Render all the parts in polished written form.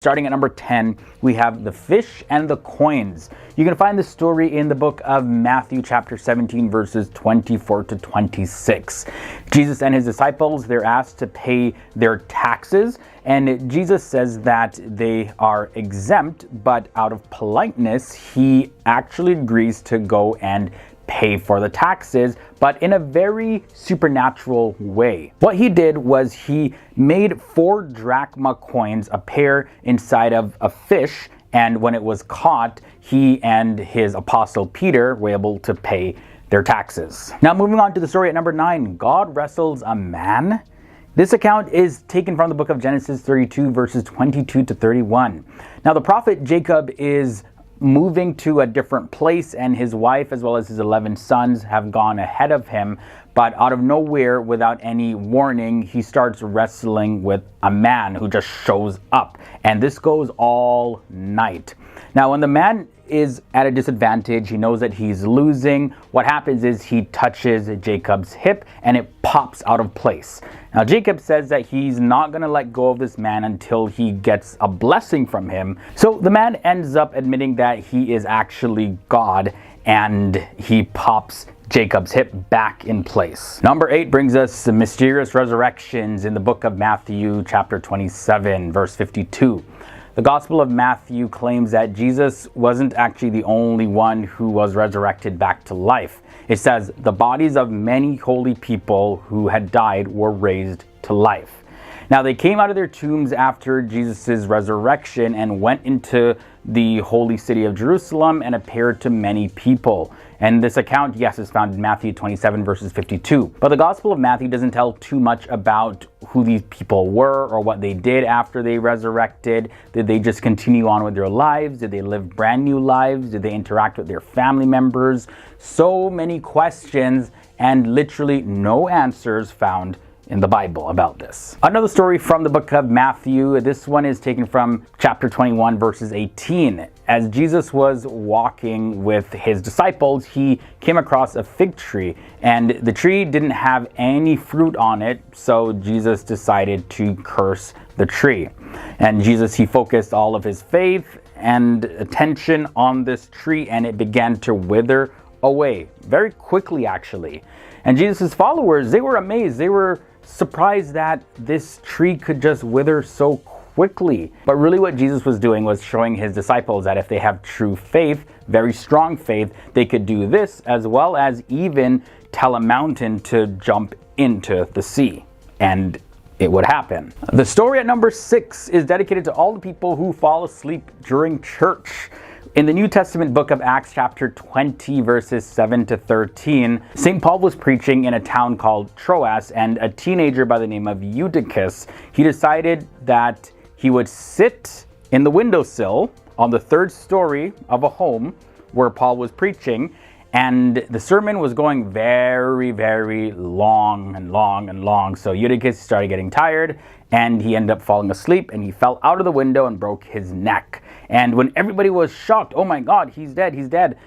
Starting at number 10, we have the fish and the coins. You can find the story in the book of Matthew chapter 17 verses 24 to 26. Jesus and his disciples, they're asked to pay their taxes, and Jesus says that they are exempt, but out of politeness, he actually agrees to go and pay for the taxes, but in a very supernatural way. What he did was he made 4 drachma coins appear inside of a fish, and when it was caught, he and his apostle Peter were able to pay their taxes. Now moving on to the story at number 9, God wrestles a man. This account is taken from the book of Genesis 32 verses 22 to 31. Now the prophet Jacob is moving to a different place, and his wife as well as his 11 sons have gone ahead of him, but out of nowhere, without any warning, he starts wrestling with a man who just shows up, and this goes all night. Now when the man is at a disadvantage, he knows that he's losing. What happens is he touches Jacob's hip and it pops out of place. Now Jacob says that he's not going to let go of this man until he gets a blessing from him. So the man ends up admitting that he is actually God, and he pops Jacob's hip back in place. Number 8 brings us the mysterious resurrections in the book of Matthew chapter 27 verse 52. The Gospel of Matthew claims that Jesus wasn't actually the only one who was resurrected back to life. It says the bodies of many holy people who had died were raised to life. Now they came out of their tombs after Jesus' resurrection and went into the holy city of Jerusalem and appeared to many people. And this account, yes, is found in Matthew 27 verses 52. But the Gospel of Matthew doesn't tell too much about who these people were or what they did after they resurrected. Did they just continue on with their lives? Did they live brand new lives? Did they interact with their family members? So many questions and literally no answers found in the Bible about this. Another story from the book of Matthew. This one is taken from chapter 21 verses 18. As Jesus was walking with his disciples, he came across a fig tree, and the tree didn't have any fruit on it, so Jesus decided to curse the tree. And he focused all of his faith and attention on this tree, and it began to wither away very quickly actually. And Jesus' followers, they were amazed. They were surprised that this tree could just wither so quickly. But really what Jesus was doing was showing his disciples that if they have true faith, very strong faith, they could do this as well as even tell a mountain to jump into the sea, and it would happen. The story at number 6 is dedicated to all the people who fall asleep during church. In the New Testament book of Acts chapter 20 verses 7 to 13, St. Paul was preaching in a town called Troas, and a teenager by the name of Eutychus, he decided that he would sit in the windowsill on the 3rd story of a home where Paul was preaching, and the sermon was going very, very long and long and long. So Eutychus started getting tired, and he ended up falling asleep, and he fell out of the window and broke his neck. And when everybody was shocked, oh my God, he's dead, he's dead.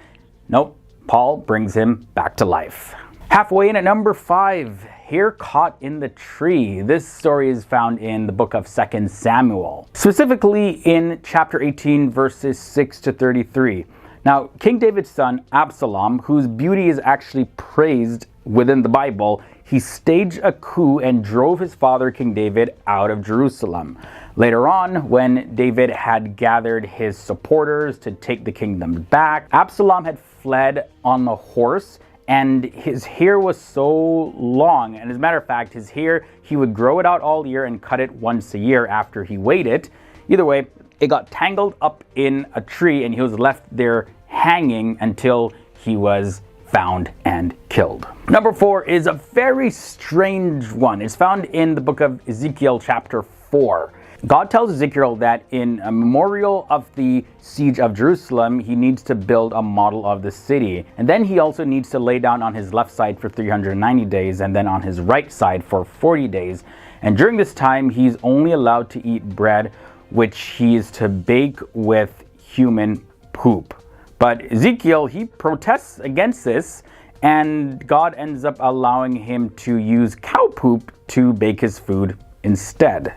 Nope, Paul brings him back to life. Halfway in at number 5, hair caught in the tree. This story is found in the book of 2 Samuel, specifically in chapter 18 verses 6 to 33. Now, King David's son, Absalom, whose beauty is actually praised within the Bible, he staged a coup and drove his father, King David, out of Jerusalem. Later on, when David had gathered his supporters to take the kingdom back, Absalom had fled on a horse, and his hair was so long. And as a matter of fact, his hair, he would grow it out all year and cut it once a year after he weighed it. Either way, it got tangled up in a tree, and he was left there hanging until he was found and killed. Number 4 is a very strange one. It's found in the book of Ezekiel chapter 4. God tells Ezekiel that in a memorial of the siege of Jerusalem, he needs to build a model of the city. And then he also needs to lay down on his left side for 390 days and then on his right side for 40 days. And during this time, he's only allowed to eat bread which he is to bake with human poop. But Ezekiel, he protests against this, and God ends up allowing him to use cow poop to bake his food instead.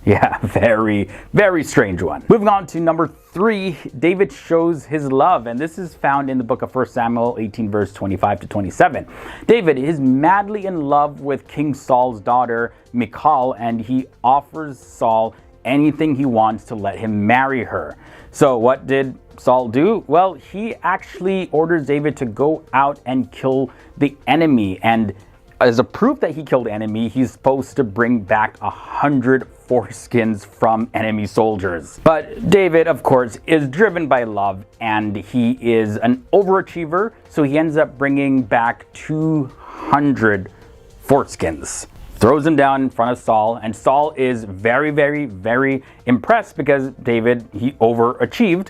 Yeah, very, very strange one. Moving on to number 3, David shows his love, and this is found in the book of 1 Samuel 18 verse 25 to 27. David is madly in love with King Saul's daughter, Michal, and he offers Saul anything he wants to let him marry her. So what did Saul do? Well, he actually orders David to go out and kill the enemy, and as a proof that he killed the enemy, he's supposed to bring back 100 foreskins from enemy soldiers. But David, of course, is driven by love, and he is an overachiever, so he ends up bringing back 200 foreskins. Throws them down in front of Saul, and Saul is very, very, very impressed because David, he overachieved,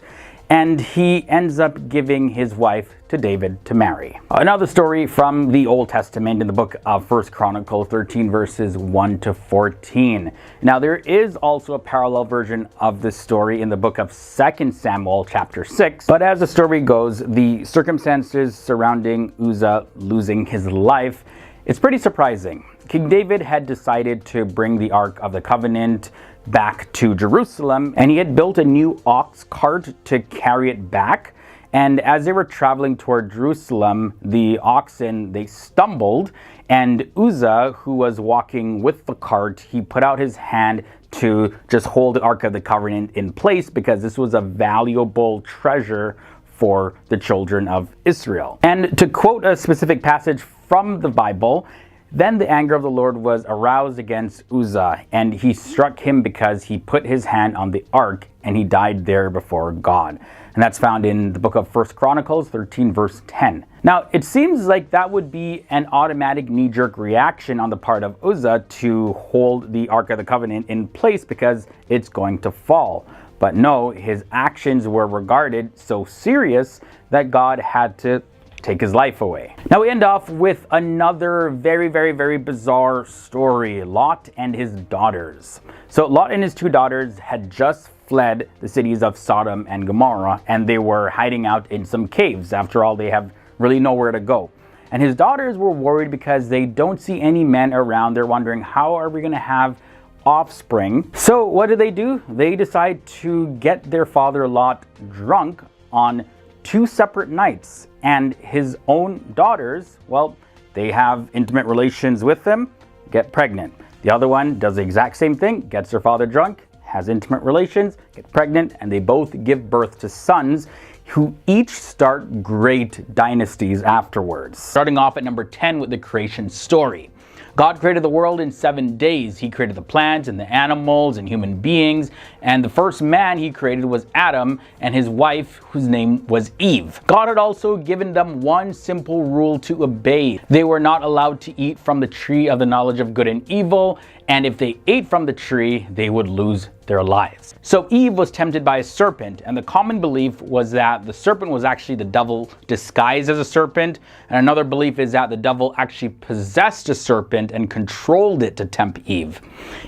and he ends up giving his wife to David to marry. Another story from the Old Testament in the book of 1 Chronicles 13 verses 1 to 14. Now there is also a parallel version of this story in the book of 2 Samuel chapter 6, but as the story goes, the circumstances surrounding Uzzah losing his life, it's pretty surprising. King David had decided to bring the Ark of the Covenant back to Jerusalem, and he had built a new ox cart to carry it back. And as they were traveling toward Jerusalem, the oxen, they stumbled, and Uzzah, who was walking with the cart, he put out his hand to just hold the Ark of the Covenant in place because this was a valuable treasure for the children of Israel. And to quote a specific passage from the Bible, then the anger of the Lord was aroused against Uzzah, and he struck him because he put his hand on the ark, and he died there before God. And that's found in the book of 1 Chronicles 13 verse 10. Now, it seems like that would be an automatic knee-jerk reaction on the part of Uzzah to hold the Ark of the Covenant in place because it's going to fall. But no, his actions were regarded so serious that God had to take his life away. Now we end off with another very, very, very bizarre story, Lot and his daughters. So Lot and his 2 daughters had just fled the cities of Sodom and Gomorrah, and they were hiding out in some caves. After all, they have really nowhere to go. And his daughters were worried because they don't see any men around. They're wondering, how are we going to have offspring? So what do? They decide to get their father Lot drunk on 2 separate nights, and his own daughters, well, they have intimate relations with them, get pregnant. The other one does the exact same thing, gets their father drunk, has intimate relations, gets pregnant, and they both give birth to sons who each start great dynasties afterwards. Starting off at number 10 with the creation story. God created the world in 7 days. He created the plants and the animals and human beings. And the first man he created was Adam and his wife, whose name was Eve. God had also given them one simple rule to obey. They were not allowed to eat from the tree of the knowledge of good and evil. And if they ate from the tree, they would lose their lives. So Eve was tempted by a serpent, and the common belief was that the serpent was actually the devil disguised as a serpent, and another belief is that the devil actually possessed a serpent and controlled it to tempt Eve.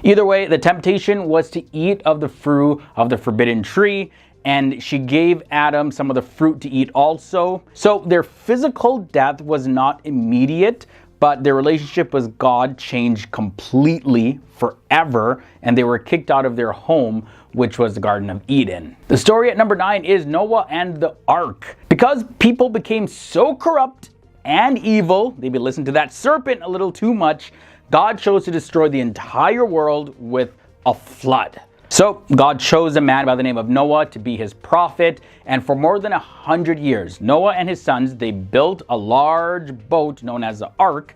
Either way, the temptation was to eat of the fruit of the forbidden tree, and she gave Adam some of the fruit to eat also. So their physical death was not immediate, but their relationship with God changed completely forever, and they were kicked out of their home, which was the Garden of Eden. The story at number 9 is Noah and the Ark. Because people became so corrupt and evil, they listened to that serpent a little too much, God chose to destroy the entire world with a flood. So God chose a man by the name of Noah to be his prophet, and for more than 100 years, Noah and his sons, they built a large boat known as the Ark,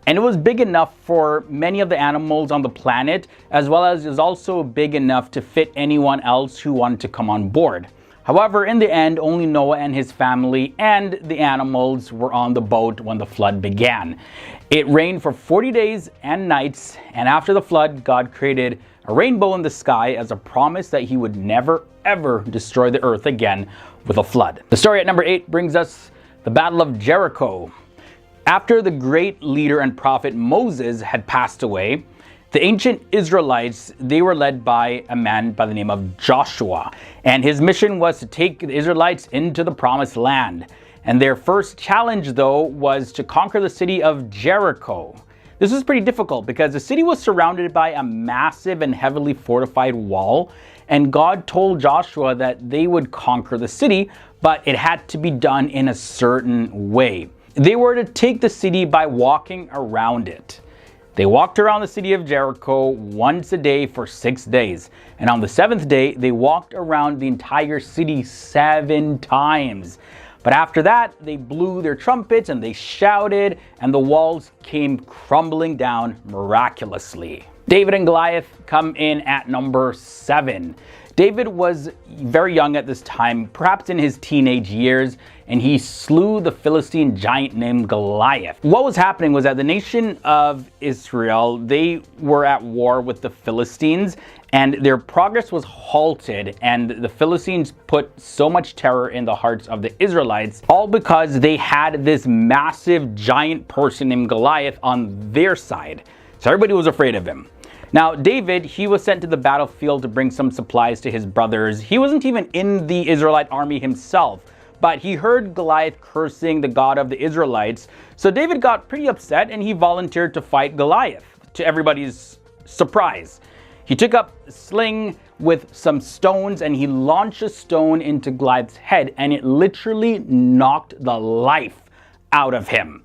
and it was big enough for many of the animals on the planet, as well as it was also big enough to fit anyone else who wanted to come on board. However, in the end, only Noah and his family and the animals were on the boat when the flood began. It rained for 40 days and nights, and after the flood, God created a rainbow in the sky as a promise that he would never ever destroy the earth again with a flood. The story at number 8 brings us the Battle of Jericho. After the great leader and prophet Moses had passed away, the ancient Israelites, they were led by a man by the name of Joshua, and his mission was to take the Israelites into the promised land. And their first challenge, though, was to conquer the city of Jericho. This was pretty difficult because the city was surrounded by a massive and heavily fortified wall, and God told Joshua that they would conquer the city, but it had to be done in a certain way. They were to take the city by walking around it. They walked around the city of Jericho once a day for 6 days. And on the 7th day, they walked around the entire city 7 times. But after that, they blew their trumpets and they shouted, and the walls came crumbling down miraculously. David and Goliath come in at number 7. David was very young at this time, perhaps in his teenage years, and he slew the Philistine giant named Goliath. What was happening was that the nation of Israel, they were at war with the Philistines, and their progress was halted, and the Philistines put so much terror in the hearts of the Israelites, all because they had this massive giant person named Goliath on their side. So everybody was afraid of him. Now, David, he was sent to the battlefield to bring some supplies to his brothers. He wasn't even in the Israelite army himself, but he heard Goliath cursing the God of the Israelites. So David got pretty upset and he volunteered to fight Goliath, to everybody's surprise. He took up a sling with some stones and he launched a stone into Goliath's head, and it literally knocked the life out of him.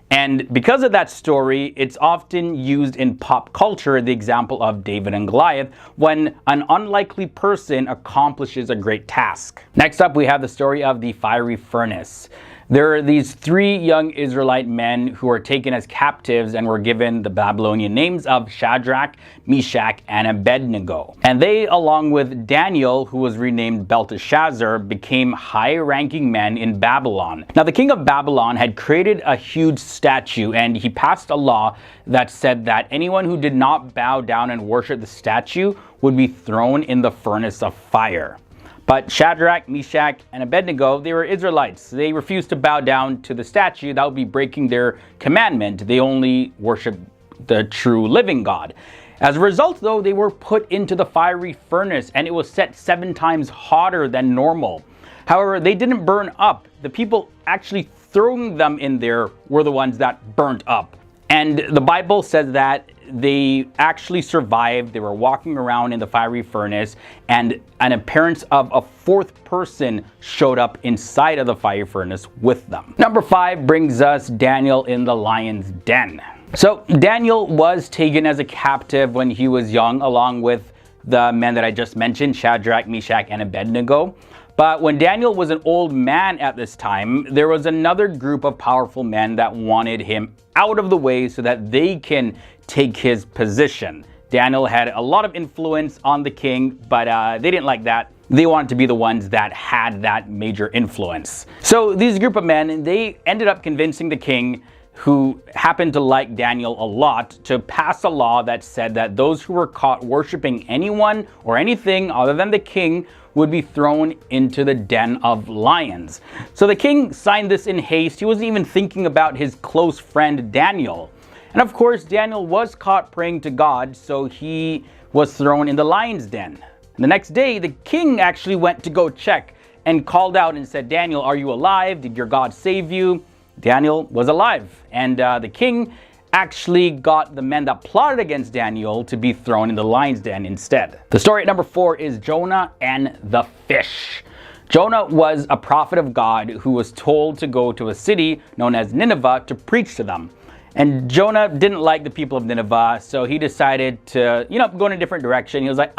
And because of that story, it's often used in pop culture, the example of David and Goliath, when an unlikely person accomplishes a great task. Next up, we have the story of the fiery furnace. There are these 3 young Israelite men who were taken as captives and were given the Babylonian names of Shadrach, Meshach, and Abednego. And they, along with Daniel, who was renamed Belteshazzar, became high-ranking men in Babylon. Now, the king of Babylon had created a huge statue, and he passed a law that said that anyone who did not bow down and worship the statue would be thrown in the furnace of fire. But Shadrach, Meshach, and Abednego, they were Israelites. They refused to bow down to the statue. That would be breaking their commandment. They only worshiped the true living God. As a result, though, they were put into the fiery furnace, and it was set 7 times hotter than normal. However, they didn't burn up. The people actually throwing them in there were the ones that burnt up. And the Bible says that they actually survived. They were walking around in the fiery furnace, and an appearance of a 4th person showed up inside of the fiery furnace with them. Number 5 brings us Daniel in the lion's den. So Daniel was taken as a captive when he was young, along with the men that I just mentioned, Shadrach, Meshach, and Abednego. But when Daniel was an old man at this time, there was another group of powerful men that wanted him out of the way so that they can take his position. Daniel had a lot of influence on the king, but they didn't like that. They wanted to be the ones that had that major influence. So these group of men, they ended up convincing the king, who happened to like Daniel a lot, to pass a law that said that those who were caught worshiping anyone or anything other than the king would be thrown into the den of lions. So the king signed this in haste. He wasn't even thinking about his close friend Daniel. And of course, Daniel was caught praying to God, so he was thrown in the lion's den. The next day, the king actually went to go check and called out and said, "Daniel, are you alive? Did your God save you?" Daniel was alive, and the king actually got the men that plotted against Daniel to be thrown in the lion's den instead. The story at number 4 is Jonah and the fish. Jonah was a prophet of God who was told to go to a city known as Nineveh to preach to them. And Jonah didn't like the people of Nineveh, so he decided to, go in a different direction. He was like,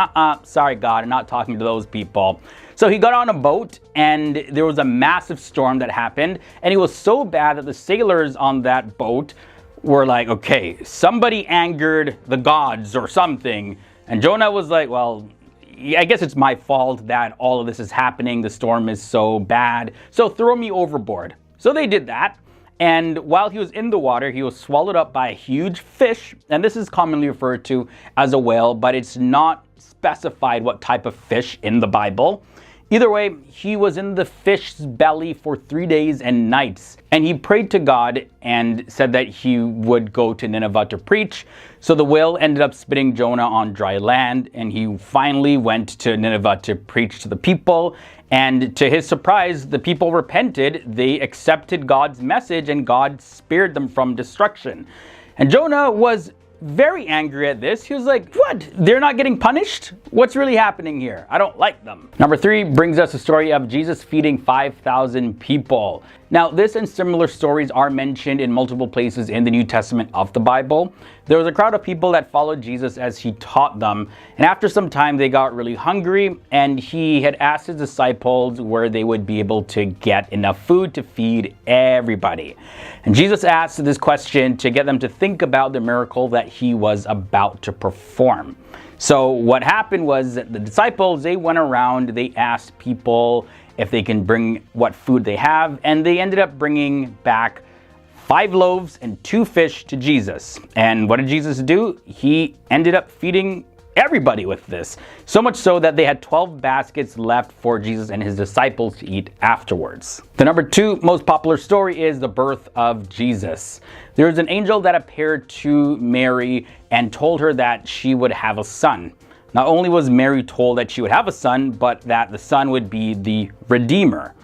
sorry God, I'm not talking to those people. So he got on a boat, and there was a massive storm that happened, and it was so bad that the sailors on that boat were like, okay, somebody angered the gods or something. And Jonah was like, well, I guess it's my fault that all of this is happening. The storm is so bad, so throw me overboard. So they did that. And while he was in the water, he was swallowed up by a huge fish. And this is commonly referred to as a whale, but it's not specified what type of fish in the Bible. Either way, he was in the fish's belly for 3 days and nights. And he prayed to God and said that he would go to Nineveh to preach. So the whale ended up spitting Jonah on dry land, and he finally went to Nineveh to preach to the people. And to his surprise, the people repented. They accepted God's message, and God spared them from destruction. And Jonah was very angry at this. He was like, what? They're not getting punished? What's really happening here? I don't like them. Number 3 brings us the story of Jesus feeding 5,000 people. Now, this and similar stories are mentioned in multiple places in the New Testament of the Bible. There was a crowd of people that followed Jesus as he taught them, and after some time they got really hungry, and he had asked his disciples where they would be able to get enough food to feed everybody. And Jesus asked this question to get them to think about the miracle that he was about to perform. So what happened was that the disciples, they went around, they asked people if they can bring what food they have, and they ended up bringing back 5 loaves and 2 fish to Jesus. And what did Jesus do? He ended up feeding everybody with this. So much so that they had 12 baskets left for Jesus and his disciples to eat afterwards. The number 2 most popular story is the birth of Jesus. There was an angel that appeared to Mary and told her that she would have a son. Not only was Mary told that she would have a son, but that the son would be the Redeemer.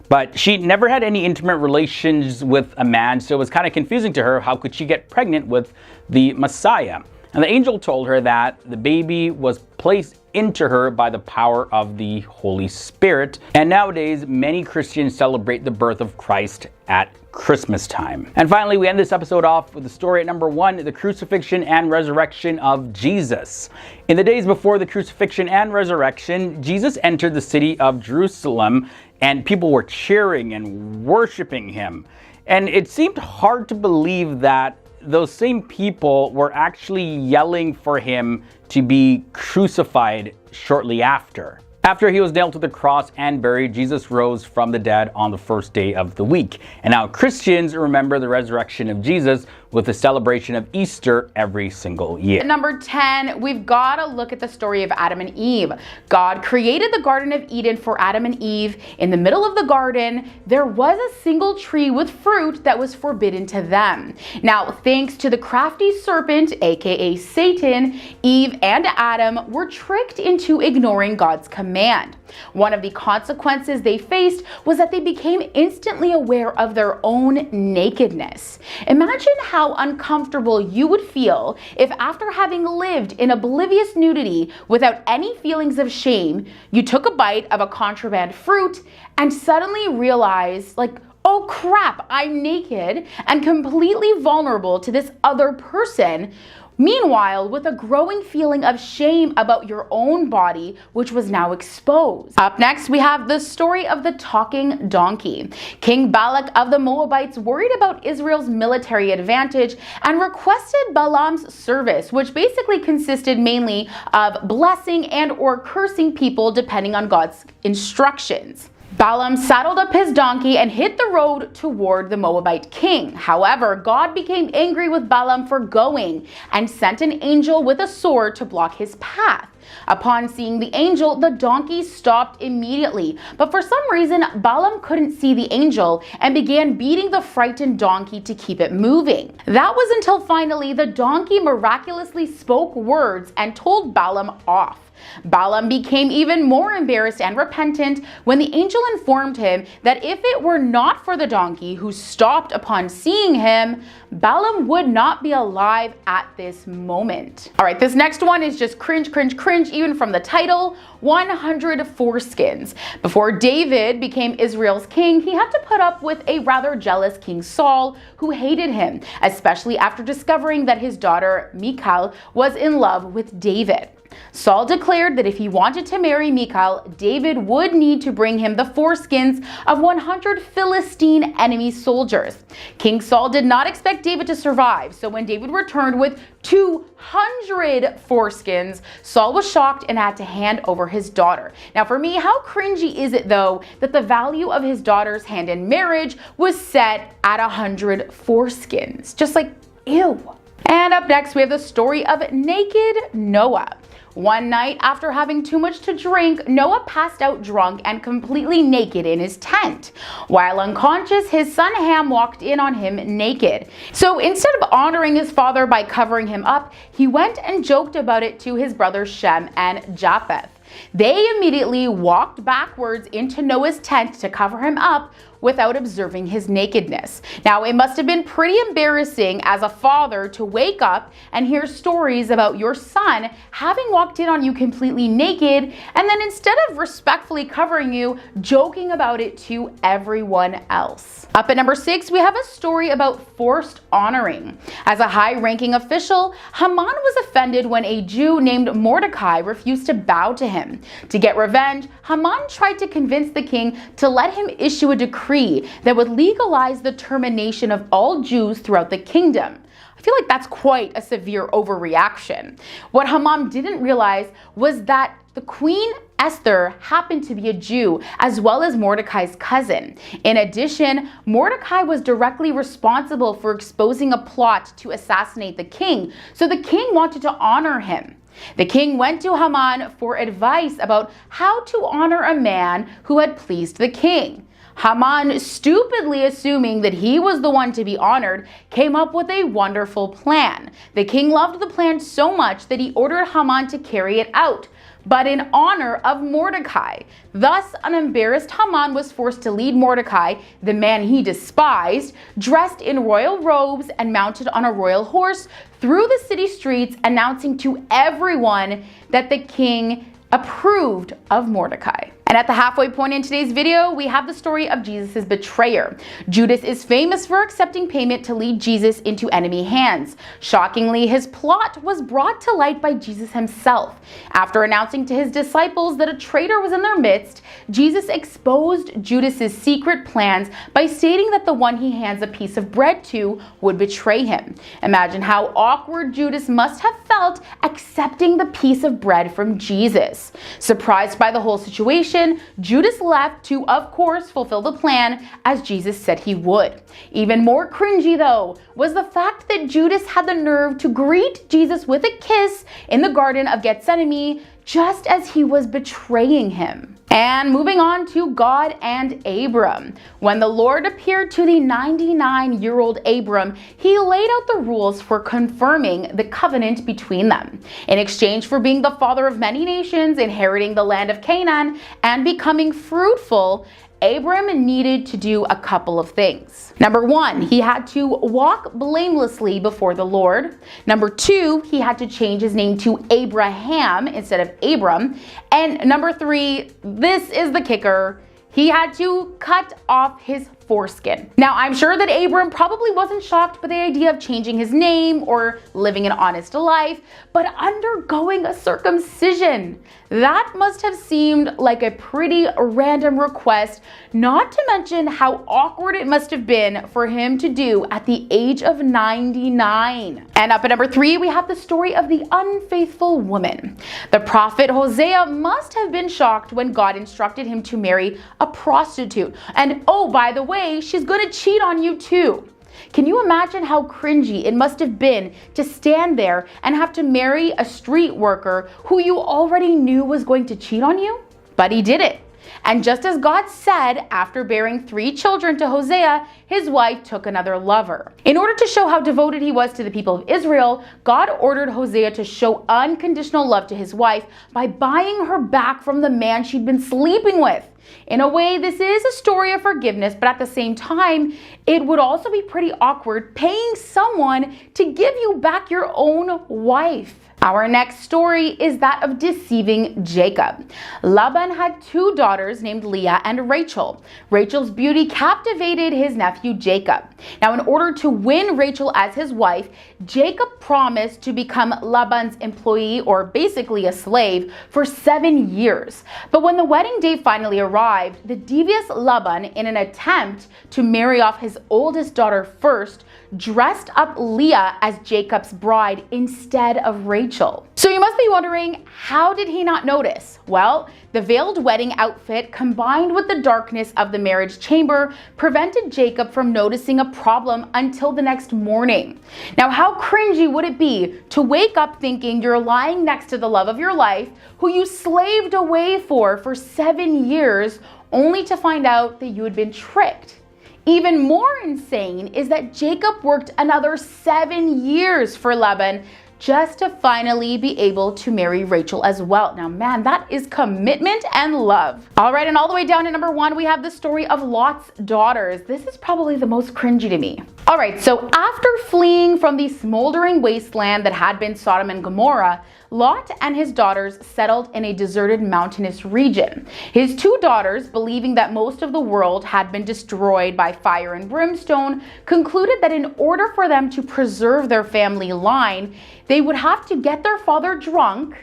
But she never had any intimate relations with a man, so it was kind of confusing to her. How could she get pregnant with the Messiah? And the angel told her that the baby was placed into her by the power of the Holy Spirit. And nowadays, many Christians celebrate the birth of Christ at Christmas time. And finally, we end this episode off with the story at number 1, the crucifixion and resurrection of Jesus. In the days before the crucifixion and resurrection, Jesus entered the city of Jerusalem, and people were cheering and worshiping him. And it seemed hard to believe that those same people were actually yelling for him to be crucified shortly after. After he was nailed to the cross and buried, Jesus rose from the dead on the first day of the week. And now Christians remember the resurrection of Jesus with the celebration of Easter every single year. At number 10, we've got to look at the story of Adam and Eve. God created the Garden of Eden for Adam and Eve. In the middle of the garden, there was a single tree with fruit that was forbidden to them. Now, thanks to the crafty serpent, aka Satan, Eve and Adam were tricked into ignoring God's command. One of the consequences they faced was that they became instantly aware of their own nakedness. Imagine how uncomfortable you would feel if, after having lived in oblivious nudity without any feelings of shame, you took a bite of a contraband fruit and suddenly realized, like, oh crap, I'm naked and completely vulnerable to this other person. Meanwhile, with a growing feeling of shame about your own body, which was now exposed. Up next, we have the story of the talking donkey. King Balak of the Moabites worried about Israel's military advantage and requested Balaam's service, which basically consisted mainly of blessing and or cursing people depending on God's instructions. Balaam saddled up his donkey and hit the road toward the Moabite king. However, God became angry with Balaam for going and sent an angel with a sword to block his path. Upon seeing the angel, the donkey stopped immediately, but for some reason, Balaam couldn't see the angel and began beating the frightened donkey to keep it moving. That was until finally the donkey miraculously spoke words and told Balaam off. Balaam became even more embarrassed and repentant when the angel informed him that if it were not for the donkey who stopped upon seeing him, Balaam would not be alive at this moment. All right, this next one is just cringe, cringe, cringe, even from the title, 100 foreskins. Before David became Israel's king, he had to put up with a rather jealous King Saul who hated him, especially after discovering that his daughter Michal was in love with David. Saul declared that if he wanted to marry Michal, David would need to bring him the foreskins of 100 Philistine enemy soldiers. King Saul did not expect David to survive, so when David returned with 200 foreskins, Saul was shocked and had to hand over his daughter. Now for me, how cringy is it though that the value of his daughter's hand in marriage was set at 100 foreskins? Just like, ew. And up next, we have the story of naked Noah. One night, after having too much to drink, Noah passed out drunk and completely naked in his tent. While unconscious, his son Ham walked in on him naked. So instead of honoring his father by covering him up, he went and joked about it to his brothers Shem and Japheth. They immediately walked backwards into Noah's tent to cover him up, without observing his nakedness. Now, it must have been pretty embarrassing as a father to wake up and hear stories about your son having walked in on you completely naked, and then instead of respectfully covering you, joking about it to everyone else. Up at number 6, we have a story about forced honoring. As a high-ranking official, Haman was offended when a Jew named Mordecai refused to bow to him. To get revenge, Haman tried to convince the king to let him issue a decree that would legalize the termination of all Jews throughout the kingdom. I feel like that's quite a severe overreaction. What Haman didn't realize was that the Queen Esther happened to be a Jew, as well as Mordecai's cousin. In addition, Mordecai was directly responsible for exposing a plot to assassinate the king, so the king wanted to honor him. The king went to Haman for advice about how to honor a man who had pleased the king. Haman, stupidly assuming that he was the one to be honored, came up with a wonderful plan. The king loved the plan so much that he ordered Haman to carry it out, but in honor of Mordecai. Thus, an embarrassed Haman was forced to lead Mordecai, the man he despised, dressed in royal robes and mounted on a royal horse, through the city streets, announcing to everyone that the king approved of Mordecai. And at the halfway point in today's video, we have the story of Jesus' betrayer. Judas is famous for accepting payment to lead Jesus into enemy hands. Shockingly, his plot was brought to light by Jesus himself. After announcing to his disciples that a traitor was in their midst, Jesus exposed Judas's secret plans by stating that the one he hands a piece of bread to would betray him. Imagine how awkward Judas must have felt accepting the piece of bread from Jesus. Surprised by the whole situation, Judas left to, of course, fulfill the plan as Jesus said he would. Even more cringy, though, was the fact that Judas had the nerve to greet Jesus with a kiss in the Garden of Gethsemane just as he was betraying him. And moving on to God and Abram. When the Lord appeared to the 99-year-old Abram, he laid out the rules for confirming the covenant between them. In exchange for being the father of many nations, inheriting the land of Canaan, and becoming fruitful, Abram needed to do a couple of things. Number 1, he had to walk blamelessly before the Lord. Number 2, he had to change his name to Abraham instead of Abram. And number 3, this is the kicker, he had to cut off his foreskin. Now, I'm sure that Abram probably wasn't shocked by the idea of changing his name or living an honest life, but undergoing a circumcision, that must have seemed like a pretty random request, not to mention how awkward it must have been for him to do at the age of 99. And up at number 3, we have the story of the unfaithful woman. The prophet Hosea must have been shocked when God instructed him to marry a prostitute. And oh, by the way, she's going to cheat on you too. Can you imagine how cringy it must have been to stand there and have to marry a street worker who you already knew was going to cheat on you? But he did it. And just as God said, after bearing 3 children to Hosea, his wife took another lover. In order to show how devoted he was to the people of Israel, God ordered Hosea to show unconditional love to his wife by buying her back from the man she'd been sleeping with. In a way, this is a story of forgiveness, but at the same time, it would also be pretty awkward paying someone to give you back your own wife. Our next story is that of deceiving Jacob. Laban had 2 daughters named Leah and Rachel. Rachel's beauty captivated his nephew Jacob. Now, in order to win Rachel as his wife, Jacob promised to become Laban's employee, or basically a slave, for 7 years. But when the wedding day finally arrived, the devious Laban, in an attempt to marry off his oldest daughter first, dressed up Leah as Jacob's bride instead of Rachel. So you must be wondering, how did he not notice? Well, the veiled wedding outfit combined with the darkness of the marriage chamber prevented Jacob from noticing a problem until the next morning. Now, how cringy would it be to wake up thinking you're lying next to the love of your life, who you slaved away for 7 years, only to find out that you had been tricked? Even more insane is that Jacob worked another 7 years for Laban just to finally be able to marry Rachel as well. Now, man, that is commitment and love. All right, and all the way down to number 1, we have the story of Lot's daughters. This is probably the most cringy to me. All right, so after fleeing from the smoldering wasteland that had been Sodom and Gomorrah, Lot and his daughters settled in a deserted mountainous region. His 2 daughters, believing that most of the world had been destroyed by fire and brimstone, concluded that in order for them to preserve their family line, they would have to get their father drunk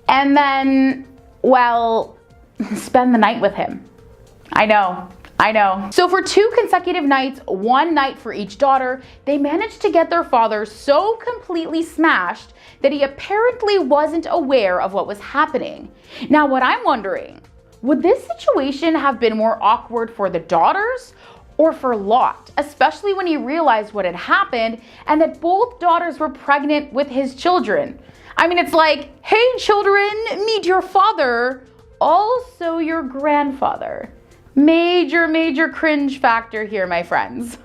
and then, well, spend the night with him. I know. So for 2 consecutive nights, 1 night for each daughter, they managed to get their father so completely smashed that he apparently wasn't aware of what was happening. Now, what I'm wondering, would this situation have been more awkward for the daughters or for Lot, especially when he realized what had happened and that both daughters were pregnant with his children? I mean, it's like, hey children, meet your father, also your grandfather. Major cringe factor here, my friends.